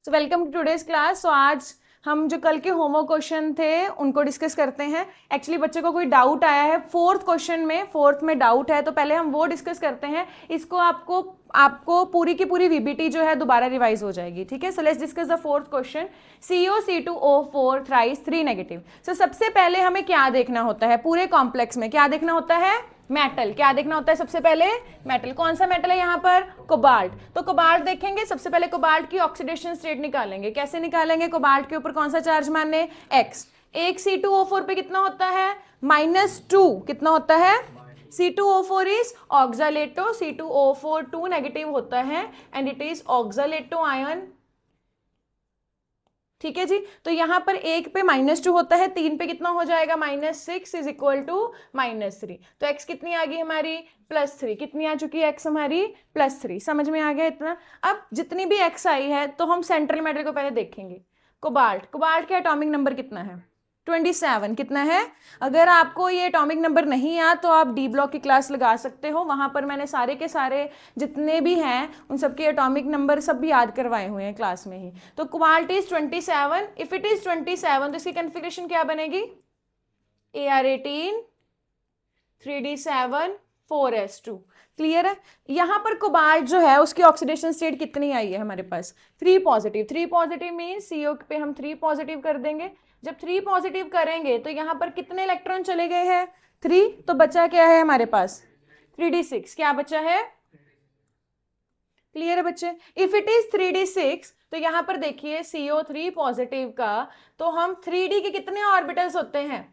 So welcome to today's class. आज हम जो कल के होमवर्क क्वेश्चन थे उनको डिस्कस करते हैं। एक्चुअली बच्चे को कोई डाउट आया है फोर्थ में डाउट है, तो पहले हम वो डिस्कस करते हैं। इसको आपको आपको पूरी की पूरी वीबीटी जो है दोबारा रिवाइज हो जाएगी। ठीक है, so let's discuss the fourth question. CO2O4 thrice 3 negative. So सबसे पहले हमें क्या देखना होता है, पूरे कॉम्प्लेक्स में क्या देखना होता है? मेटल। क्या देखना होता है सबसे पहले? मेटल। कौन सा मेटल है यहाँ पर? कोबाल्ट। तो कोबाल्ट देखेंगे, सबसे पहले कोबाल्ट की ऑक्सीडेशन स्टेट निकालेंगे। कैसे निकालेंगे? कोबाल्ट के ऊपर कौन सा चार्ज मानने? X। एक C2O4 पे कितना होता है? -2। कितना होता है? C2O4 is ऑक्सालेटो। C2O4 2 नेगेटिव होता है एंड इट इज ऑक्सालेटो आयन। ठीक है जी, तो यहां पर एक पे -2 होता है, 3 पे कितना हो जाएगा? -6 इज इक्वल टू -3। तो x कितनी आ गई हमारी? +3। कितनी आ चुकी है x हमारी? +3। समझ में आ गया इतना? अब जितनी भी x आई है तो हम सेंट्रल मैटर को पहले देखेंगे। कोबाल्ट का एटॉमिक नंबर कितना है? 27। कितना है? अगर आपको ये एटॉमिक नंबर नहीं याद तो आप डी ब्लॉक की क्लास लगा सकते हो, वहां पर मैंने सारे के सारे जितने भी हैं उन सबके एटॉमिक नंबर सब भी याद करवाए हुए हैं क्लास में ही। तो cobalt is 27। If it is 27 तो इसकी कन्फिगरेशन क्या बनेगी? Ar18 3d7 4s2। क्लियर है? यहां पर कोबाल्ट जो है उसकी ऑक्सीडेशन स्टेट कितनी आई है हमारे पास? 3 पॉजिटिव। 3 पॉजिटिव मीन CO पे हम 3 पॉजिटिव कर देंगे। जब 3 पॉजिटिव करेंगे तो यहां पर कितने इलेक्ट्रॉन चले गए हैं? 3। तो बचा क्या है हमारे पास? 3d6। क्या बचा है? क्लियर है बच्चे? इफ इट इज 3d6 तो यहां पर देखिए CO3 पॉजिटिव का, तो हम 3d के कितने ऑर्बिटल्स होते हैं?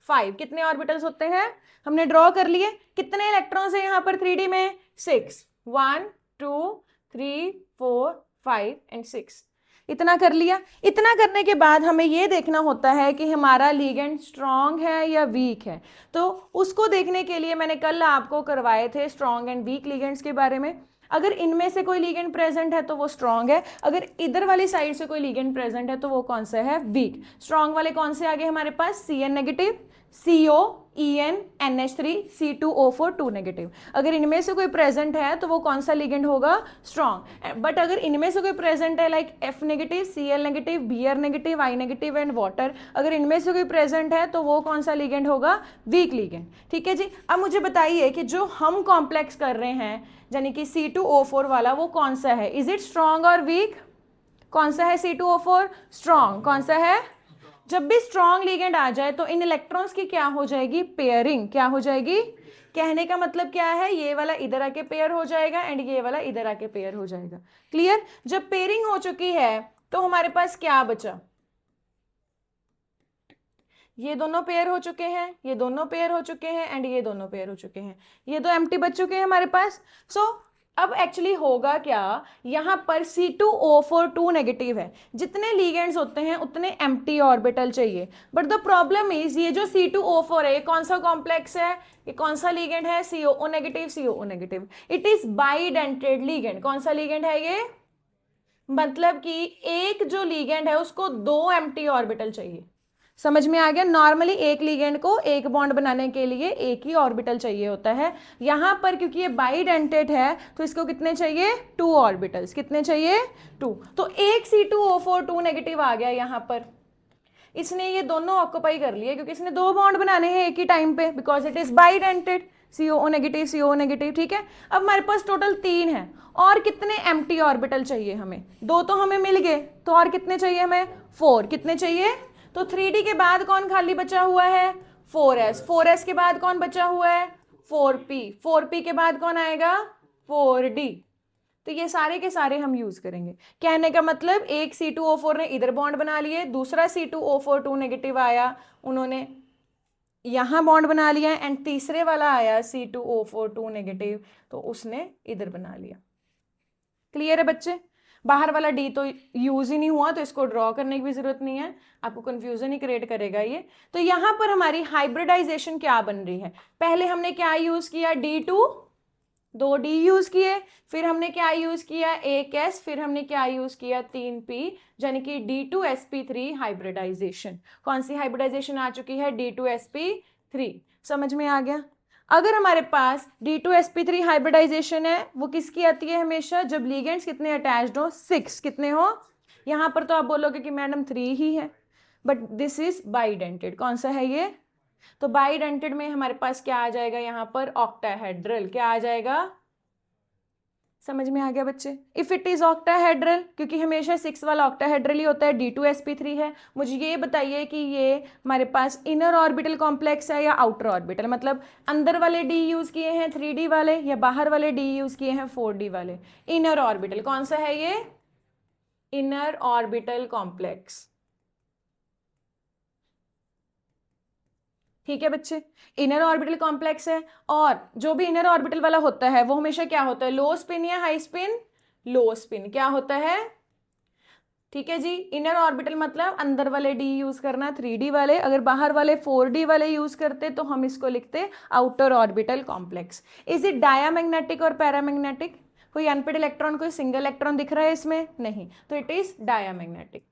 5। कितने ऑर्बिटल्स होते हैं? हमने ड्रॉ कर लिए। कितने इलेक्ट्रॉन्स है यहाँ पर 3D में? 6। 1 2 3 4 5 एंड 6। इतना कर लिया। इतना करने के बाद हमें ये देखना होता है कि हमारा लिगेंड स्ट्रांग है या वीक है। तो उसको देखने के लिए मैंने कल आपको करवाए थे स्ट्रांग एंड वीक लिगेंड्स के बारे में। अगर इनमें से कोई लिगेंड प्रेजेंट है तो वो स्ट्रांग है, अगर इधर वाली साइड से कोई लिगेंड प्रेजेंट है तो वो कौन सा है? वीक। स्ट्रांग वाले कौन से आगे हमारे पास? Cn negative, CO, En, NH3, C2O4 2 negative. अगर इनमें से कोई प्रेजेंट है तो वो कौन सा लिगेंड होगा? स्ट्रांग। बट अगर इनमें से कोई प्रेजेंट है like F negative, Cl negative, Br negative, I negative and water, अगर इनमें से कोई प्रेजेंट है तो वो कौन सा लिगेंड होगा? Week ligand. ठीक है जी। अब मुझे बताइए कि जो हम कॉम्प्लेक्स कर रहे हैं यानी कि C2O4 वाला, वो कौन सा है? इज इट स्ट्रांग और वीक? कौन सा है C2O4? स्ट्रांग। कौन सा है? जब भी स्ट्रॉन्ग लिगेंड आ जाए तो इन इलेक्ट्रॉन्स की क्या हो जाएगी? पेयरिंग। क्या हो जाएगी? कहने का मतलब क्या है? ये वाला इधर आके पेयर हो जाएगा एंड ये वाला इधर आके पेयर हो जाएगा। क्लियर? जब पेयरिंग हो चुकी है तो हमारे पास क्या बचा? ये दोनों पेयर हो चुके हैं, ये दोनों पेयर हो चुके हैं एंड ये दोनों पेयर हो चुके हैं। ये दो एम्प्टी बच चुके हैं हमारे पास। अब एक्चुअली होगा क्या, यहां पर C2O4 2 नेगेटिव है, जितने लिगेंड्स होते हैं उतने एम्प्टी ऑर्बिटल चाहिए। बट द प्रॉब्लम इज ये जो C2O4 है, ये कौन सा कॉम्प्लेक्स है? ये कौन सा लिगेंड है? COO negative, COO negative. It is bidentate ligand. कौन सा लिगेंड है ये? मतलब कि एक जो लिगेंड है उसको 2 एम्प्टी ऑर्बिटल चाहिए। समझ में आ गया? नॉर्मली एक लिगेंड को एक बॉन्ड बनाने के लिए एक ही ऑर्बिटल चाहिए होता है। यहां पर क्योंकि ये बाइडेंटेड है तो इसको कितने चाहिए? 2 ऑर्बिटल्स। कितने चाहिए? 2। तो एक C2O4 2 नेगेटिव आ गया यहां पर। इसने ये दोनों ऑक्युपाई कर लिए क्योंकि इसने 2 बॉन्ड बनाने हैं एक ही टाइम पे, because it is bidentate. COO negative, COO negative. ठीक है, अब हमारे पास टोटल 3 है। और कितने एम्प्टी ऑर्बिटल चाहिए हमें? 2 तो हमें मिल गए, तो और कितने चाहिए हमें? 4। कितने चाहिए? तो 3D के बाद कौन खाली बचा हुआ है? 4s। 4s के बाद कौन बचा हुआ है? 4p। 4p के बाद कौन आएगा? 4d। तो ये सारे के सारे हम यूज करेंगे। कहने का मतलब एक C2O4 ने इधर बॉन्ड बना लिए, दूसरा C2O4 2 नेगेटिव आया, उन्होंने यहां बॉन्ड बना लिया एंड तीसरे वाला आया C2O4 2 नेगेटिव, तो उसने इधर बना लिया। क्लियर है बच्चे? बाहर वाला डी तो यूज ही नहीं हुआ तो इसको ड्रॉ करने की भी जरूरत नहीं है, आपको कंफ्यूजन ही क्रिएट करेगा ये। तो यहां पर हमारी हाइब्रिडाइजेशन क्या बन रही है? पहले हमने क्या यूज किया? D2, 2 D यूज किए, फिर हमने क्या यूज किया? 1 S, फिर हमने क्या यूज किया? 3 P, यानी कि D2sp3 हाइब्रिडाइजेशन। कौन सी हाइब्रिडाइजेशन आ चुकी है? D2sp3। समझ में आ गया? अगर हमारे पास D2sp3 हाइब्रिडाइजेशन है, वो किसकी आती है हमेशा? जब लिगेंड्स कितने अटैच्ड हो? 6। कितने हो? यहाँ पर तो आप बोलोगे कि मैडम 3 ही है, बट दिस इज बाइडेंटेड। कौन सा है ये? तो बाइडेंटेड में हमारे पास क्या आ जाएगा यहाँ पर? ऑक्टाहेड्रल। क्या आ जाएगा? समझ में आ गया बच्चे? इफ इट इज ऑक्टाहेड्रल, क्योंकि हमेशा 6 वाला ऑक्टाहेड्रल ही होता है, D2sp3 है। मुझे ये बताइए कि ये हमारे पास इनर ऑर्बिटल कॉम्प्लेक्स है या आउटर ऑर्बिटल, मतलब अंदर वाले डी यूज किए हैं 3D वाले या बाहर वाले डी यूज किए हैं 4D वाले? Inner orbital. कौन सा है ये? Inner orbital complex. ठीक है बच्चे, इनर ऑर्बिटल कॉम्प्लेक्स है। और जो भी इनर ऑर्बिटल वाला होता है वो हमेशा क्या होता है? लो स्पिन या हाई स्पिन? Low spin. क्या होता है? ठीक है जी, इनर ऑर्बिटल मतलब अंदर वाले डी यूज करना 3D वाले, अगर बाहर वाले 4D वाले यूज करते तो हम इसको लिखते outer orbital complex. Is it diamagnetic और पैरामैग्नेटिक? कोई अनपेड इलेक्ट्रॉन, कोई सिंगल इलेक्ट्रॉन दिख रहा है इसमें? नहीं, तो it is diamagnetic.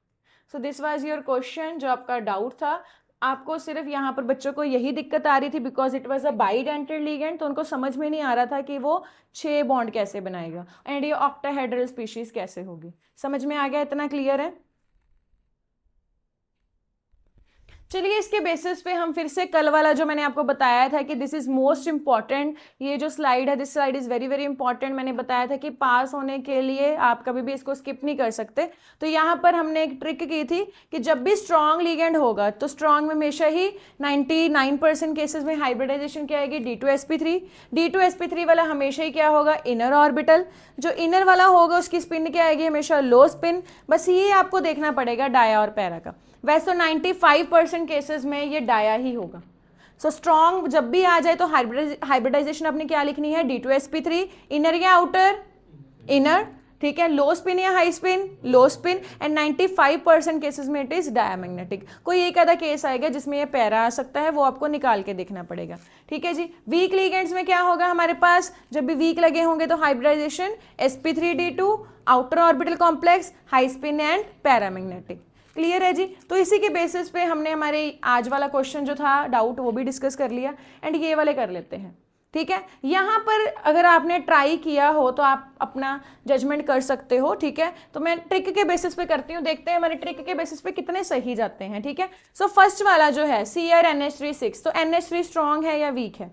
So this was your question, जो आपका डाउट था। आपको सिर्फ यहाँ पर बच्चों को यही दिक्कत आ रही थी because it was a bidentate ligand, तो उनको समझ में नहीं आ रहा था कि वो 6 बॉन्ड कैसे बनाएगा एंड ये ऑक्टाहेड्रल स्पीशीज कैसे होगी। समझ में आ गया? इतना क्लियर है? चलिए, इसके बेसिस पे हम फिर से कल वाला जो मैंने आपको बताया था कि दिस इज मोस्ट इंपॉर्टेंट, ये जो स्लाइड है this slide is very very important. मैंने बताया था कि पास होने के लिए आप कभी भी इसको स्किप नहीं कर सकते। तो यहाँ पर हमने एक ट्रिक की थी कि जब भी स्ट्रॉन्ग लिगेंड होगा तो स्ट्रॉन्ग में हमेशा ही 99% केसेस में हाइब्रिडाइजेशन क्या आएगी? D2sp3। D2sp3 वाला हमेशा ही क्या होगा? Inner orbital. जो इनर वाला होगा उसकी स्पिन क्या आएगी? हमेशा लो स्पिन। बस ये आपको देखना पड़ेगा डाया और पैरा का। वैसे 95% केसेस में ये डाया ही होगा। सो स्ट्रॉन्ग जब भी आ जाए तो हाइब्रिडाइजेशन अपनी क्या लिखनी है? D2sp3। इनर या आउटर? इनर। ठीक है, लो स्पिन या high spin? Low spin. And 95% cases में इट इज डायामैग्नेटिक। कोई एक आधा केस आएगा जिसमें ये पैरा आ सकता है, वो आपको निकाल के देखना पड़ेगा। ठीक है जी। वीक लिगेंड्स में क्या होगा हमारे पास? जब भी वीक लगे होंगे तो hybridization sp3d2, outer orbital complex, high spin and paramagnetic. Clear है जी? तो इसी के बेसिस पे हमने हमारे आज वाला क्वेश्चन जो था डाउट वो भी डिस्कस कर लिया एंड ये वाले कर लेते हैं। ठीक है, यहाँ पर अगर आपने ट्राई किया हो तो आप अपना जजमेंट कर सकते हो। ठीक है, तो मैं ट्रिक के बेसिस पे करती हूँ, देखते हैं हमारे ट्रिक के बेसिस पे कितने सही जाते हैं। ठीक है, सो फर्स्ट वाला जो है CrNH3 6, तो NH3 स्ट्रॉन्ग है या वीक है?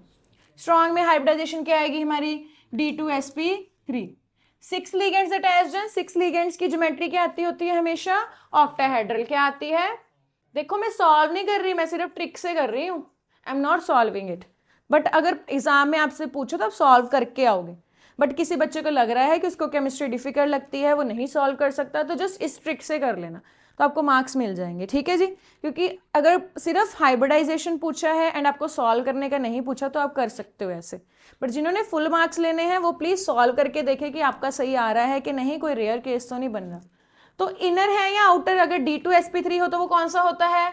स्ट्रॉन्ग में हाइब्रिडाइजेशन क्या आएगी हमारी? D2sp3। 6 लिगेंड्स अटैच्ड हैं। 6 लिगेंड्स की ज्योमेट्री क्या आती होती है? हमेशा ऑक्टाहेड्रल। क्या आती है? देखो मैं सॉल्व नहीं कर रही, मैं सिर्फ ट्रिक से कर रही हूँ, I am not solving it. But अगर एग्जाम में आपसे पूछो तो आप सॉल्व करके आओगे। बट किसी बच्चे को लग रहा है कि उसको केमिस्ट्री डिफिकल्ट लगती है, वो नहीं सॉल्व कर सकता, तो जस्ट इस ट्रिक से कर लेना, तो आपको मार्क्स मिल जाएंगे। ठीक है जी, क्योंकि अगर सिर्फ हाइब्रिडाइजेशन पूछा है एंड आपको सॉल्व करने का नहीं पूछा तो आप कर सकते हो ऐसे। बट जिन्होंने फुल मार्क्स लेने हैं वो प्लीज सॉल्व करके देखें कि आपका सही आ रहा है कि नहीं, कोई रेयर केस तो नहीं बन रहा। तो इनर है या आउटर? अगर D2sp3 हो तो वो कौन सा होता है?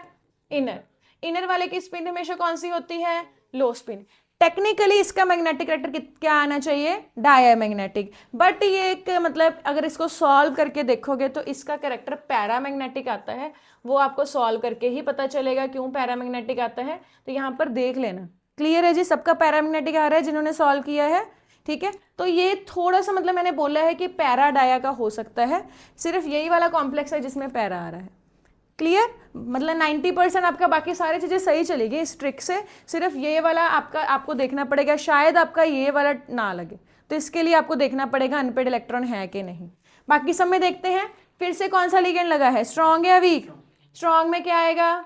इनर। इनर वाले की स्पिन हमेशा कौन सी होती है? लो स्पिन। टेक्निकली इसका मैग्नेटिक कैरेक्टर क्या आना चाहिए? डायामैग्नेटिक। बट ये एक मतलब अगर इसको सॉल्व करके देखोगे तो इसका कैरेक्टर पैरामैग्नेटिक आता है। वो आपको सॉल्व करके ही पता चलेगा क्यों पैरामैग्नेटिक आता है, तो यहाँ पर देख लेना। क्लियर है जी? सबका पैरामैग्नेटिक आ रहा है जिन्होंने सॉल्व किया है? ठीक है, तो ये थोड़ा सा मतलब मैंने बोला है कि पैरा डाया का हो सकता है, सिर्फ यही वाला कॉम्प्लेक्स है जिसमें पैरा आ रहा है। क्लियर? मतलब 90% आपका बाकी सारी चीजें सही चलेगी इस ट्रिक से, सिर्फ ये वाला आपको देखना पड़ेगा, शायद आपका ये वाला ना लगे, तो इसके लिए आपको देखना पड़ेगा अनपेड इलेक्ट्रॉन है कि नहीं। बाकी सब में देखते हैं फिर से कौन सा लिगेंड लगा है, स्ट्रॉन्ग या वीक। स्ट्रॉन्ग में क्या आएगा?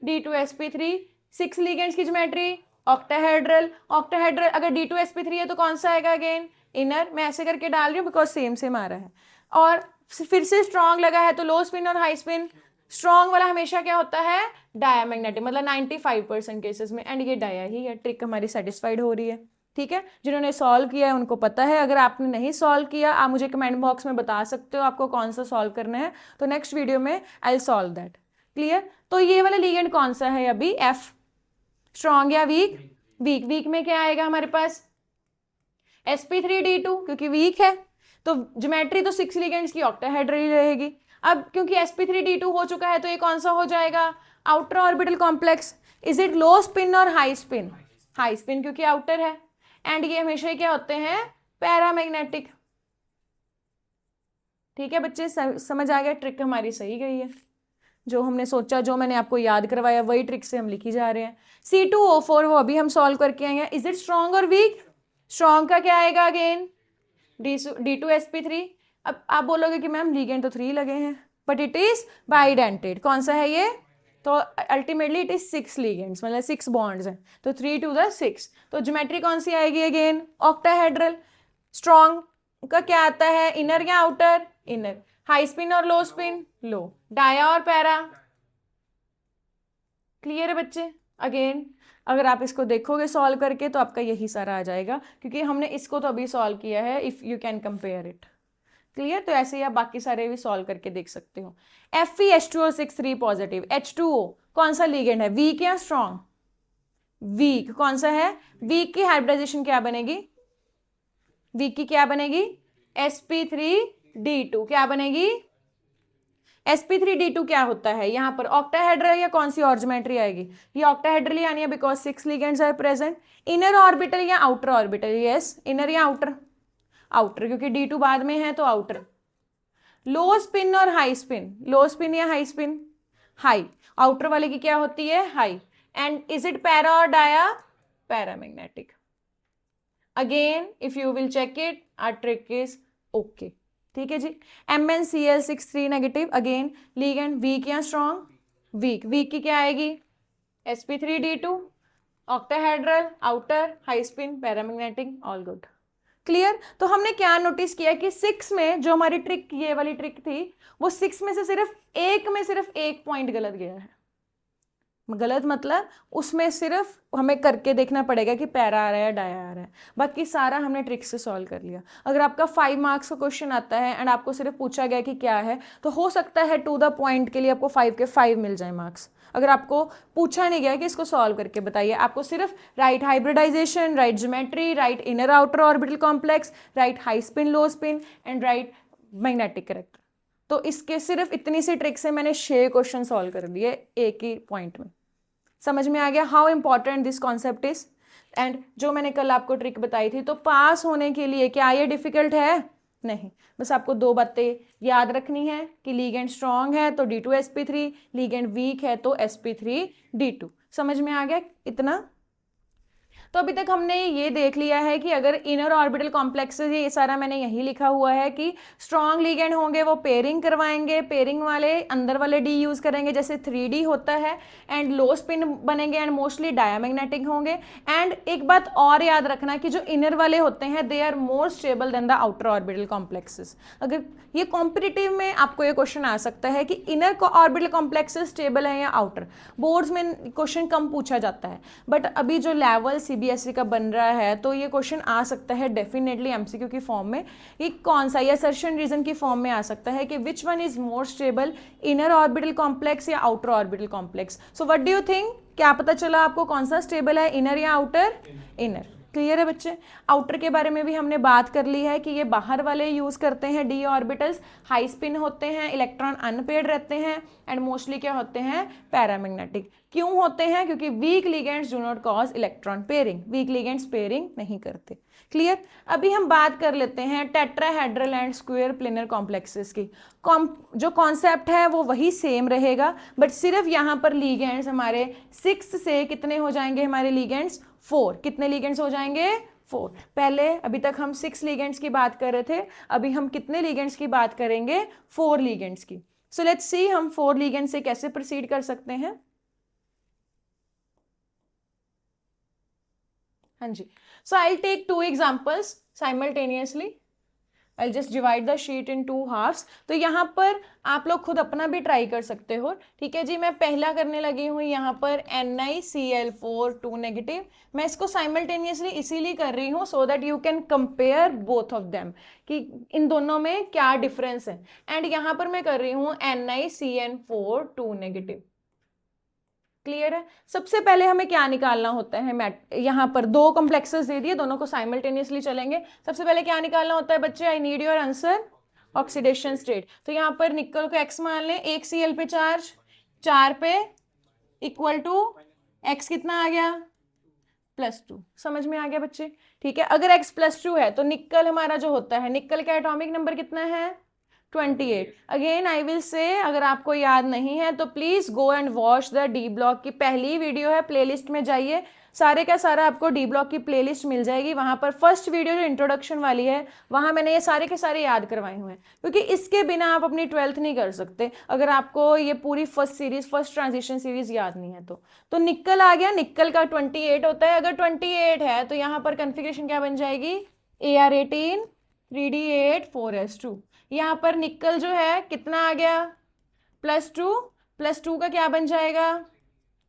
D2sp3। 6 लिगेंड्स की ज्योमेट्री ऑक्टाहेड्रल। ऑक्टाहेड्रल अगर D2sp3 है तो कौन सा आएगा? Again inner. मैं ऐसे करके डाल रही हूँ बिकॉज सेम सेम आ रहा है। और फिर से स्ट्रॉन्ग लगा है तो लो स्पिन और हाई स्पिन। स्ट्रॉन्ग वाला हमेशा क्या होता है? डायामैग्नेटिक, मतलब 95% केसेस में, एंड ये डाया ही है। ट्रिक हमारी सेटिस्फाइड हो रही है। ठीक है, जिन्होंने सॉल्व किया है उनको पता है। अगर आपने नहीं सॉल्व किया आप मुझे कमेंट बॉक्स में बता सकते हो आपको कौन सा सॉल्व करना है, तो नेक्स्ट वीडियो में I will solve that. Clear? तो ये वाला लिगेंड कौन सा है अभी? F। स्ट्रॉन्ग या वीक? वीक। वीक में क्या आएगा हमारे पास? sp3d2, क्योंकि वीक है तो ज्योमेट्री तो 6 लिगेंड्स की ऑक्टाहेड्रल रहेगी। अब क्योंकि sp3d2 हो चुका है तो ये कौन सा हो जाएगा? Outer orbital complex. Is it low spin और हाई स्पिन? हाई स्पिन, क्योंकि आउटर है। एंड ये हमेशा क्या होते हैं? पैरामैग्नेटिक। ठीक है बच्चे, समझ आ गया, ट्रिक हमारी सही गई है। जो हमने सोचा, जो मैंने आपको याद करवाया, वही ट्रिक से हम लिखी जा रहे हैं। C2O4 वो अभी हम सॉल्व करके आए हैं। इज इट स्ट्रॉन्ग और वीक? स्ट्रॉन्ग का क्या आएगा अगेन? D2sp3। अब आप बोलोगे कि मैम लिगेंड तो 3 लगे हैं, बट इट इज बाइडेंटेड। कौन सा है ये? तो अल्टीमेटली इट इज 6 लिगेंड्स, मतलब 6 बॉन्ड्स हैं, तो 3 to the 6। तो ज्योमेट्री कौन सी आएगी अगेन? ऑक्टाहेड्रल। स्ट्रॉन्ग का क्या आता है? इनर या आउटर? इनर। हाई स्पिन और लो स्पिन? लो। डाया और पैरा? क्लियर है बच्चे? अगेन अगर आप इसको देखोगे सॉल्व करके तो आपका यही सारा आ जाएगा, क्योंकि हमने इसको तो अभी सॉल्व किया है। If you can compare it. Clear? तो ऐसे ही आप बाकी सारे भी सॉल्व करके देख सकते हो। FeH2O6 3 positive. H2O कौन सा लिगेंड है? वीक या स्ट्रॉन्ग? वीक। कौन सा है? वीक की हाइब्रिडाइजेशन क्या बनेगी? वीक की क्या बनेगी? sp3d2। क्या बनेगी? sp3d2 क्या होता है यहाँ पर? ऑक्टाहेड्रल या कौन सी और ज्योमेट्री आएगी? ये ऑक्टाहेड्रल ही आनी है, because 6 ligands are present. Inner orbital या आउटर ऑर्बिटल? यस, इनर या आउटर? आउटर, क्योंकि D2 बाद में है तो आउटर। लो स्पिन और हाई स्पिन? लो स्पिन या हाई स्पिन? हाई। आउटर वाले की क्या होती है? High. And is it para और dia? Paramagnetic. Again if you will check it, our trick is okay. ठीक है जी। MnCl6 3 negative. Again ligand week या स्ट्रॉन्ग? वीक। वीक की क्या आएगी? sp3d2। Octahedral, outer, high spin, paramagnetic, all good. Clear? तो हमने क्या नोटिस किया कि 6 में जो हमारी ट्रिक, ये वाली ट्रिक थी, वो 6 में से सिर्फ एक पॉइंट गलत गया है। गलत मतलब उसमें सिर्फ हमें करके देखना पड़ेगा कि पैरा आ रहा है, डाया आ रहा है, बाकी सारा हमने ट्रिक से सॉल्व कर लिया। अगर आपका 5 मार्क्स का क्वेश्चन आता है एंड आपको सिर्फ पूछा गया कि क्या है, तो हो सकता है टू द पॉइंट के लिए आपको 5 के 5 मिल जाए मार्क्स। अगर आपको पूछा नहीं गया कि इसको सॉल्व करके बताइए, आपको सिर्फ right hybridization, right geometry, right inner outer orbital complex, right high spin low spin and right magnetic character, तो इसके सिर्फ इतनी सी ट्रिक से मैंने 6 क्वेश्चन सॉल्व कर दिए एक ही पॉइंट में। समझ में आ गया how important this concept is? And जो मैंने कल आपको ट्रिक बताई थी, तो पास होने के लिए क्या ये डिफिकल्ट है? नहीं, बस आपको 2 बातें याद रखनी है कि लीगेंड स्ट्रॉन्ग है तो D2sp3, लीगेंड वीक है तो sp3d2। समझ में आ गया इतना? तो अभी तक हमने ये देख लिया है कि अगर इनर ऑर्बिटल कॉम्प्लेक्सेस, ये सारा मैंने यही लिखा हुआ है कि स्ट्रॉन्ग लिगेंड होंगे वो पेयरिंग करवाएंगे, पेयरिंग वाले अंदर वाले डी यूज करेंगे जैसे 3D होता है, एंड लो स्पिन बनेंगे एंड मोस्टली डायामैग्नेटिक होंगे। एंड एक बात और याद रखना कि जो इनर वाले होते हैं they are more stable than the outer orbital complexes. अगर ये कॉम्पिटिटिव में आपको ये क्वेश्चन आ सकता है कि इनर ऑर्बिटल कॉम्प्लेक्सेस स्टेबल है या आउटर, बोर्ड्स में क्वेश्चन कम पूछा जाता है, बट अभी जो लेवल CBSE का बन रहा है तो ये क्वेश्चन आ सकता है डेफिनेटली MCQ की फॉर्म में। ये कौन सा, ये असर्शन रीजन की फॉर्म में आ सकता है कि which one is more stable, inner orbital complex या outer orbital complex. So what do you think, क्या पता चला आपको कौन सा स्टेबल है, इनर या आउटर? इनर। क्लियर है बच्चे? आउटर के बारे में भी हमने बात कर ली है कि ये बाहर वाले यूज करते हैं डी ऑर्बिटल्स, हाई स्पिन होते हैं, इलेक्ट्रॉन अनपेयर्ड रहते हैं एंड मोस्टली क्या होते हैं? पैरामैग्नेटिक। क्यों होते हैं? क्योंकि weak ligands do not cause electron pairing, weak ligands pairing नहीं करते। क्लियर? अभी हम बात कर लेते हैं tetrahedral and square planar complexes की। जो कॉन्सेप्ट है वो वही सेम रहेगा, बट सिर्फ यहाँ पर लिगेंड्स हमारे 6 से कितने हो जाएंगे? हमारे लिगेंड्स 4। कितने लिगेंड्स हो जाएंगे? 4। पहले अभी तक हम 6 लिगेंड्स की बात कर रहे थे, अभी हम कितने लिगेंड्स की बात करेंगे? 4 लिगेंड्स की। सो लेट्स सी हम 4 लिगेंड्स से कैसे प्रोसीड कर सकते हैं। हाँ जी, so I take 2 examples simultaneously. I'll just divide the sheet in 2 halves। तो यहाँ पर आप लोग खुद अपना भी ट्राई कर सकते हो। ठीक है जी, मैं पहला करने लगी हूँ यहाँ पर NiCl4 2 नेगेटिव। मैं इसको साइमल्टेनियसली इसीलिए कर रही हूँ so that you can compare both of them कि इन दोनों में क्या डिफरेंस है। एंड यहाँ पर मैं कर रही हूँ NiCN4 2 नेगेटिव। क्लियर है? सबसे पहले हमें क्या निकालना होता है? यहाँ पर 2 कॉम्प्लेक्सेस दे दिए, दोनों को साइमल्टेनियसली चलेंगे। सबसे पहले क्या निकालना होता है बच्चे? I need your answer. Oxidation state. तो यहाँ पर निकल को x मान लें, 1 Cl पे चार्ज 4 पे इक्वल टू x कितना आ गया? +2। समझ में आ गया बच्चे? ठीक है, अगर x +2 है तो निकल हमारा जो होता है, निकल का एटॉमिक नंबर कितना है? 28। अगेन आई विल से, अगर आपको याद नहीं है तो please go and watch the D block की पहली वीडियो है, प्लेलिस्ट में जाइए, सारे का सारा आपको डी ब्लॉक की प्लेलिस्ट मिल जाएगी। वहां पर फर्स्ट वीडियो जो इंट्रोडक्शन वाली है, वहां मैंने ये सारे के सारे याद करवाए हुए हैं, क्योंकि इसके बिना आप अपनी 12th नहीं कर सकते अगर आपको ये पूरी फर्स्ट ट्रांजिशन सीरीज याद नहीं है तो निक्कल आ गया, निक्कल का 28 होता है। अगर 28 है तो यहाँ पर कन्फिग्रेशन क्या बन जाएगी, AR18 3D8 4s2। यहाँ पर निक्कल जो है कितना आ गया, +2 का क्या बन जाएगा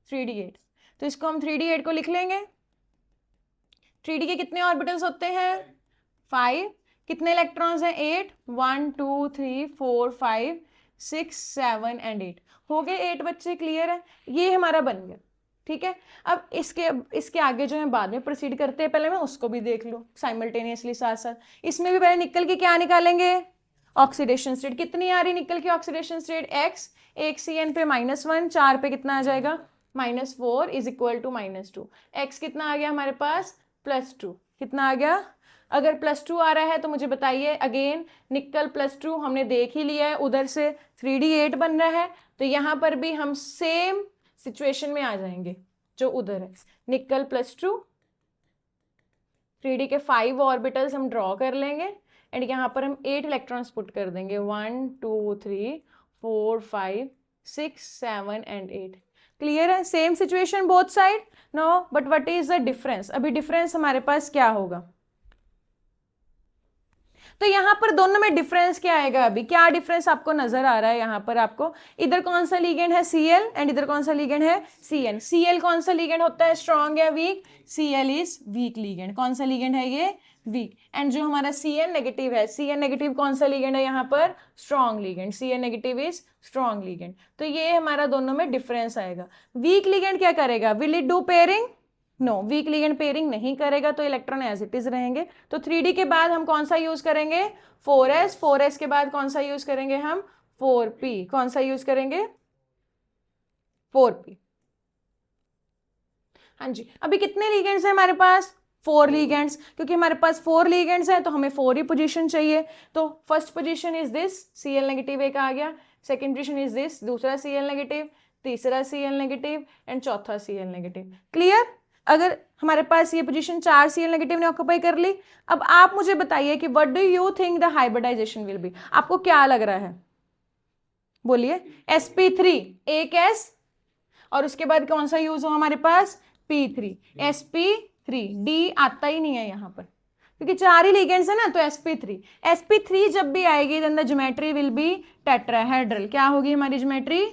3D8। तो इसको हम 3D8 को लिख लेंगे। 3D के कितने ऑर्बिटल्स होते हैं 5, कितने इलेक्ट्रॉन्स हैं 8, 1 2 3 4 5 6 7 एंड 8, हो गए 8 बच्चे, क्लियर है, ये हमारा बन गया। ठीक है, अब इसके आगे जो है बाद में प्रोसीड करते हैं, पहले मैं उसको भी देख लूँ साइमल्टेनियसली साथ साथ। इसमें भी पहले निकल की क्या निकालेंगे, ऑक्सीडेशन स्टेट। कितनी आ रही निकल की ऑक्सीडेशन स्टेट x, एक CN पे -1, 4 पे कितना आ जाएगा -4 इज इक्वल टू -2। x कितना आ गया हमारे पास +2, कितना आ गया, अगर +2 आ रहा है तो मुझे बताइए, अगेन निकल +2 हमने देख ही लिया है, उधर से 3D8 बन रहा है, तो यहाँ पर भी हम सेम सिचुएशन में आ जाएंगे जो उधर है। निकल +2, 3D के 5 ऑर्बिटल्स हम ड्रॉ कर लेंगे एंड यहाँ पर हम 8 इलेक्ट्रॉन्स पुट कर देंगे, 1 2 3 4 5 6 7 एंड 8। क्लियर है, same situation both side. No, but what is the difference, अभी डिफरेंस हमारे पास क्या होगा, तो यहाँ पर दोनों में डिफरेंस क्या आएगा, अभी क्या डिफरेंस आपको नजर आ रहा है, यहाँ पर आपको इधर कौन सा लिगेंड है Cl एंड इधर कौन सा लिगेंड है Cn। Cl कौन सा लिगेंड होता है, स्ट्रॉन्ग या weak, Cl is weak ligand. कौन सा लिगेंड है ये, वीक। एंड जो हमारा Cn नेगेटिव है, Cn नेगेटिव कौन सा लिगेंड है यहाँ पर, strong ligand. Cn negative is strong ligand. तो ये हमारा दोनों में डिफरेंस आएगा। वीक लिगेंड क्या करेगा, will it do pairing, no, weak ligand pairing नहीं करेगा, तो इलेक्ट्रॉन एज इट इज रहेंगे। तो 3D के बाद हम कौन सा यूज करेंगे 4s, 4s के बाद कौन सा यूज करेंगे हम 4p, कौन सा यूज करेंगे 4p। हाँ जी, अभी कितने लिगेंड्स हैं हमारे पास, 4 लिगेंड्स, क्योंकि हमारे पास 4 लिगेंड्स हैं तो हमें 4 ही पोजीशन चाहिए। तो first position is this, Cl negative एक आ गया, सेकेंड पोजीशन इज दिस, दूसरा Cl नेगेटिव, तीसरा Cl नेगेटिव एंड चौथा Cl नेगेटिव। क्लियर, अगर हमारे पास ये पोजीशन 4 Cl नेगेटिव ने ऑक्यूपाई कर ली। अब आप मुझे बताइए कि what do you think the hybridization will be, आपको क्या लग रहा है, बोलिए। sp3 एक s और उसके बाद कौन सा यूज हो हमारे पास p3, sp3, d आता ही नहीं है यहाँ पर क्योंकि 4 ही लिगेंड्स है ना, तो sp3 जब भी आएगी then the geometry will be tetrahedral. क्या होगी हमारी ज्योमेट्री,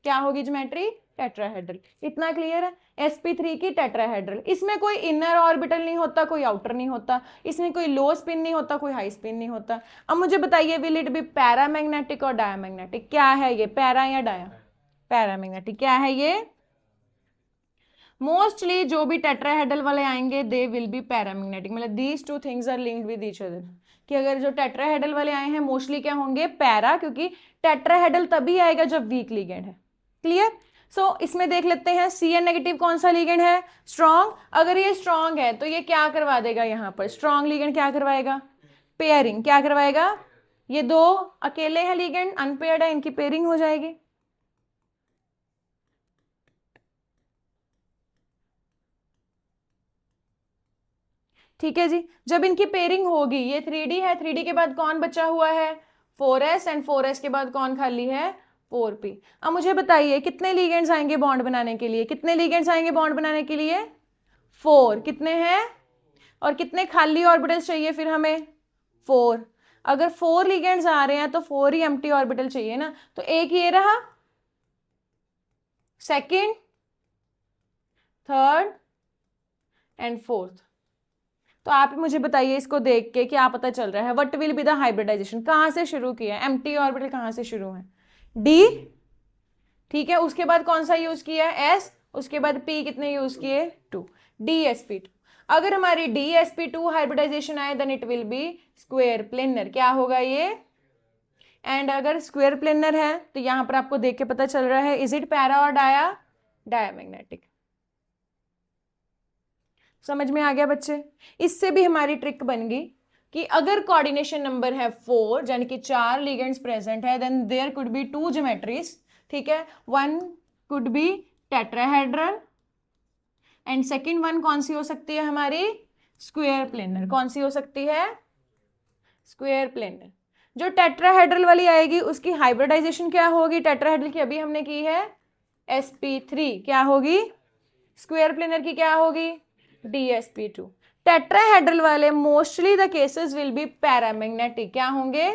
क्या होगी ज्योमेट्री टेट्राहेड्रल। इतना क्लियर है, sp3 की टेट्राहेड्रल। इसमें कोई इनर ऑर्बिटल नहीं होता, कोई आउटर नहीं होता, इसमें कोई लो स्पिन नहीं होता, कोई हाई स्पिन नहीं होता। अब मुझे बताइए विल इट बी पैरामैग्नेटिक और डायमैग्नेटिक, क्या है ये, पैरा या डाया, पैरामैग्नेटिक। क्या है ये, मोस्टली जो भी टेट्राहेड्रल वाले आएंगे दे विल बी पैरामैग्नेटिक, मतलब these two things are linked with each other, कि अगर जो टेट्राहेड्रल वाले आए हैं मोस्टली क्या होंगे पैरा, क्योंकि टेट्राहेड्रल तभी आएगा जब वीक लिगेंड है। क्लियर, सो इसमें देख लेते हैं Cn नेगेटिव कौन सा लिगेंड है, स्ट्रॉन्ग। अगर ये स्ट्रॉन्ग है तो ये क्या करवा देगा, यहाँ पर स्ट्रॉन्ग लिगेंड क्या करवाएगा, पेयरिंग। क्या करवाएगा, ये दो अकेले हैं लिगेंड, अनपेयर्ड है, इनकी पेयरिंग हो जाएगी। ठीक है जी, जब इनकी पेयरिंग होगी, ये 3D है, 3D के बाद कौन बचा हुआ है 4s एंड 4s के बाद कौन खाली है 4p। अब मुझे बताइए कितने लिगेंड्स आएंगे बॉन्ड बनाने के लिए, कितने लिगेंड्स आएंगे बॉन्ड बनाने के लिए 4, कितने हैं, और कितने खाली ऑर्बिटल्स चाहिए फिर हमें 4। अगर 4 लिगेंड्स आ रहे हैं तो 4 ही एम्प्टी ऑर्बिटल चाहिए ना, तो एक ये रहा, सेकेंड, थर्ड एंड फोर्थ। तो आप मुझे बताइए इसको देख के क्या पता चल रहा है, what will be the hybridization, कहां से शुरू किया है, एम्प्टी ऑर्बिटल कहां से शुरू है डी, ठीक है, उसके बाद कौन सा यूज किया है s, उसके बाद p कितने यूज किए 2, dsp2। अगर हमारी dsp2 हाइब्रिडाइजेशन आए then it will be square planar. क्या होगा ये, एंड अगर स्क्वायर प्लेनर है तो यहां पर आपको देख के पता चल रहा है इज इट पैरा और डाया, डायमैग्नेटिक। समझ में आ गया बच्चे, इससे भी हमारी ट्रिक बन गई कि अगर कोऑर्डिनेशन नंबर है 4 यानी कि 4 लिगेंड्स प्रेजेंट है, then there could be 2 geometries, ठीक है, one could be tetrahedral and second one कौन सी हो सकती है हमारी, स्क्वायर प्लेनर। कौन सी हो सकती है, स्क्वायर प्लेनर। जो टेट्राहेड्रल वाली आएगी उसकी हाइब्रिडाइजेशन क्या होगी, टेट्राहेड्रल की अभी हमने की है sp3, क्या होगी, स्क्वायर प्लेनर की क्या होगी, dsp2। टेट्राहेड्रल वाले mostly the cases will be paramagnetic, क्या होंगे,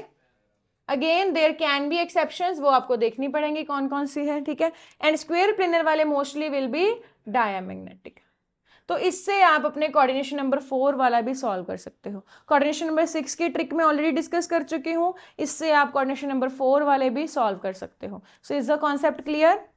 again there can be exceptions, वो आपको देखनी पड़ेंगी कौन कौन सी है, ठीक है। एंड स्क्वायर प्लेनर वाले मोस्टली विल बी डायमैग्नेटिक। तो इससे आप अपने कोऑर्डिनेशन नंबर 4 वाला भी सॉल्व कर सकते हो। कोऑर्डिनेशन नंबर 6 की ट्रिक में ऑलरेडी डिस्कस कर चुकी हूँ, इससे आप कोऑर्डिनेशन नंबर 4 वाले भी सॉल्व कर सकते हो। So is the concept clear?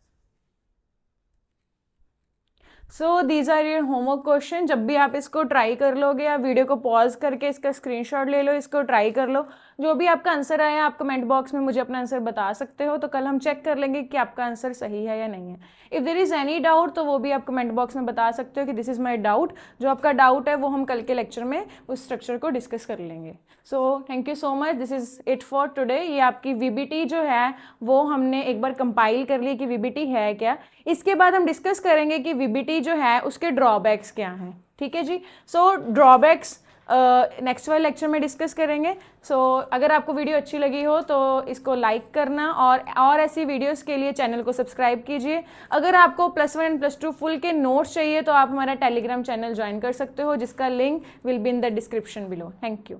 So these are your homework question. जब भी आप इसको ट्राई कर लोगे, या वीडियो को पॉज करके इसका स्क्रीनशॉट ले लो, इसको ट्राई कर लो, जो भी आपका आंसर आया आप कमेंट बॉक्स में मुझे अपना आंसर बता सकते हो, तो कल हम चेक कर लेंगे कि आपका आंसर सही है या नहीं है। If there is any doubt तो वो भी आप कमेंट बॉक्स में बता सकते हो कि दिस इज़ माई डाउट। जो आपका डाउट है वो हम कल के लेक्चर में उस स्ट्रक्चर को डिस्कस कर लेंगे। So thank you so much, this is it for today. ये आपकी VBT जो है वो हमने एक बार कंपाइल कर ली कि VBT है क्या। इसके बाद हम डिस्कस करेंगे कि VBT जो है उसके ड्रॉबैक्स क्या हैं, ठीक है जी। सो ड्रॉबैक्स नेक्स्ट वाले लेक्चर में डिस्कस करेंगे। सो अगर आपको वीडियो अच्छी लगी हो तो इसको लाइक करना, और ऐसी वीडियोस के लिए चैनल को सब्सक्राइब कीजिए। अगर आपको +1 एंड +2 फुल के नोट्स चाहिए तो आप हमारा टेलीग्राम चैनल ज्वाइन कर सकते हो, जिसका link will be in the description below. Thank you.